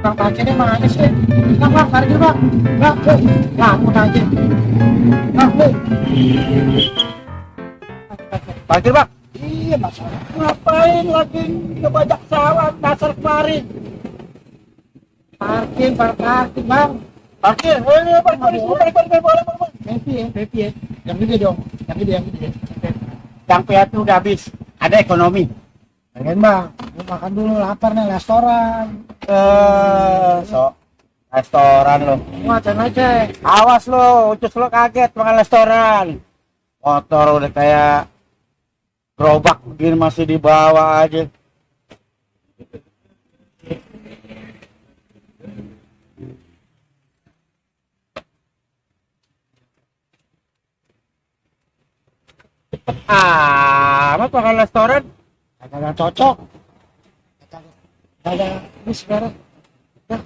Bang parkirnya mana sih? Bang, parkir bang. Bang, ngapun aja. Bang, Parkir bang. iya mas. Ngapain lagi ngebajak sawah dasar kemarin? Parkir bang. Parkir. Boleh. Happy ya. Yang gede dong. Yang gede. Yang piatu udah habis. Ada ekonomi. Pengen bang, mau makan dulu lapar nih restoran. Restoran lo. Macan aja. Awas lo, ucus lo kaget makan restoran. Motor udah kayak gerobak begini masih di bawah aja. Amat makan restoran. Kagak cocok. Kagak ini sekarang. Nah,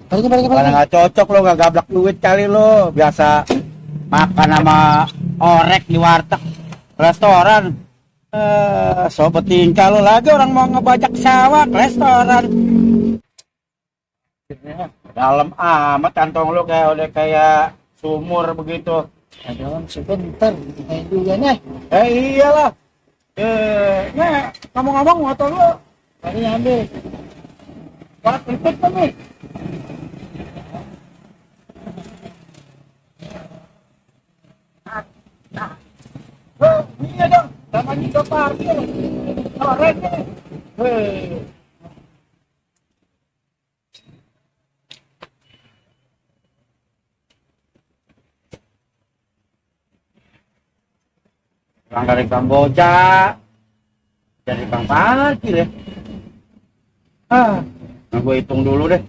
balik. Kalau nggak cocok lo nggak gablak duit kali lo. Biasa makan sama orek di warteg restoran. Sobat tingkah lo lagi orang mau ngebajak sawah ke restoran. Dalam amat kantong lo kayak udah kayak sumur begitu. Dalam sebentar, main juga nih. Iyalah. Nih, ngomong-ngomong motor lo Tadi ambil. buat ribet kan nih. Iya dong, namanya juga parkir. Keren nih. Orang dari Kamboja, dari Bang parkir ya. Nah gue hitung dulu deh.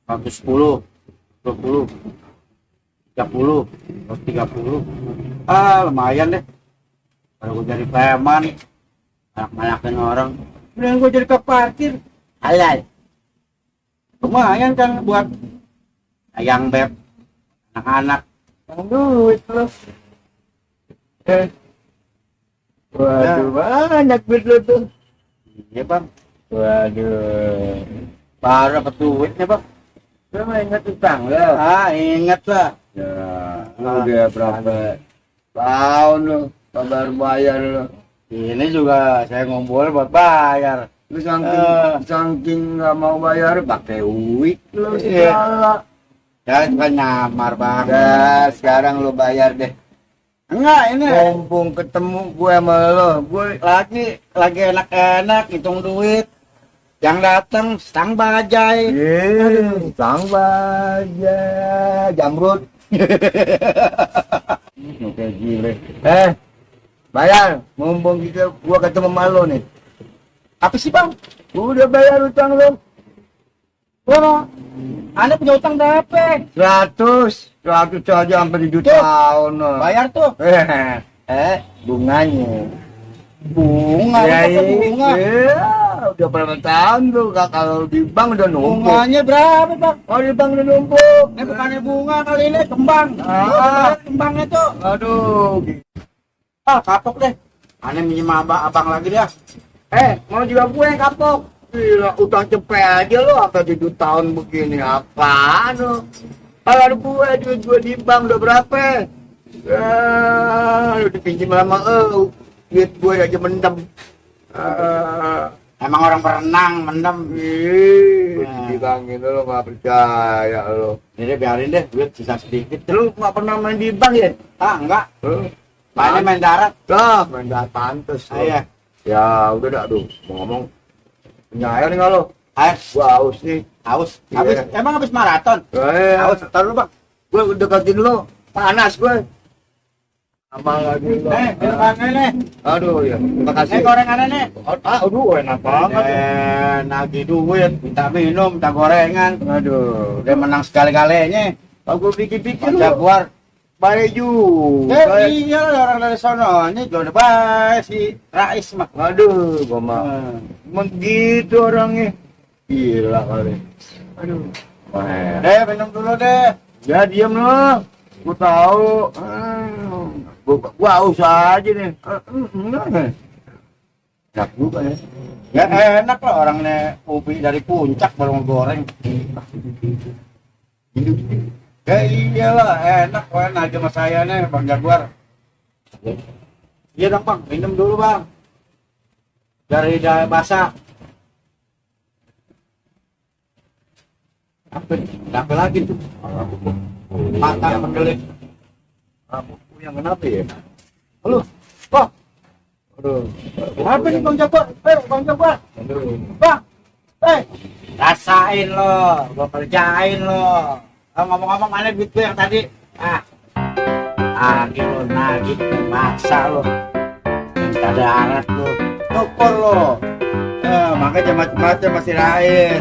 110, 20, 30, 130. Lumayan deh. Kalau gue jadi preman, banyak-banyakin orang. Udah gue jadi ke parkir, halal. Lumayan kan buat ayang beb, anak-anak. Yang duit lo. Waduh, banyak duit lo tuh. Iya bang. Waduh. Baru dapat duitnya bang. Lo mah inget utang lo? Inget lah. Ya, udah berapa tahun lo kabar bayar lo. Ini juga saya ngumpul buat bayar. Lu saking nggak mau bayar pakai uik lo segala. Ya itu kan nyamar bang. Ya sekarang lo bayar deh. Enggak ini mumpung ketemu gue sama lo, gue lagi enak-enak hitung duit. Yang datang stang bajai. Stang bajai jamrut. Oke gile. Bayar mumpung kita gua ketemu sama lo nih. Apa sih bang? Udah bayar utang lo. Wah, Anda punya utang berapa? 100 aja sampai di tahun. Bayar tuh. Bunganya. Bunga, bunga. Udah berapa tahun tuh kalau di bank udah numpuk. Bunganya berapa bang? Oh di bank udah numpuk. Ini bukannya bunga kali ini kembang. Kembangnya tuh. Aduh. Kapok deh. Aneh minjem abang lagi dah. Mau juga gue yang kapok. Gila, utang cepet aja lo, apa 7 tahun begini, apaan lo? Kalau ada duit gue di bank udah berapa? Udah pinjam lama, duit gue aja mendem. Emang orang berenang, mendem. Dibilangin lo gak percaya lo. Jadi biarin deh, duit sisa sedikit. Lu gak pernah main di bank ya? Enggak. Mainnya main darat. Main darat pantes. Iya. Ya udah dah, aduh, mau ngomong. Punya air nih lo? Air? Gua haus nih. Haus? Habis, emang habis maraton? Haus, taruh lu bang. Gue udah deketin lo, panas gue. Sama lagi lo. Minumannya nih. Aduh ya, terima kasih. Gorengannya nih. Aduh, enak banget. Nagih duit, minta minum, minta gorengan. Aduh, udah menang sekali-kalinya. Kalau gue pikir-pikir lo. Keluar. Baik juga. Iya orang dari sono, ini juga udah baik si Rais mah. Aduh, gua mah. Emang gitu orangnya. Gila kali. Aduh. Minum dulu deh. Ya diam lo. Gua tahu. Gua haus aja nih. Enak juga ya. Ya enak lah orangnya kopi dari puncak baru goreng. Ya iyalah enak aja sama saya nih Bang Jaguar. Iya dong Bang, minum dulu Bang. Dari basah. Apa lagi tuh? Mata mendelik. Aku yang kenapa ya? Halo, Bang. Aduh, apa nih Bang Jaguar? Bang Jaguar. Aduh. Bang, rasain lo, gua kerjain lo. Ngomong-ngomong mana duit gue yang tadi? Nagih maksa lo. Minta darat lo. Tokor lo. Makanya macam-macam masih lain.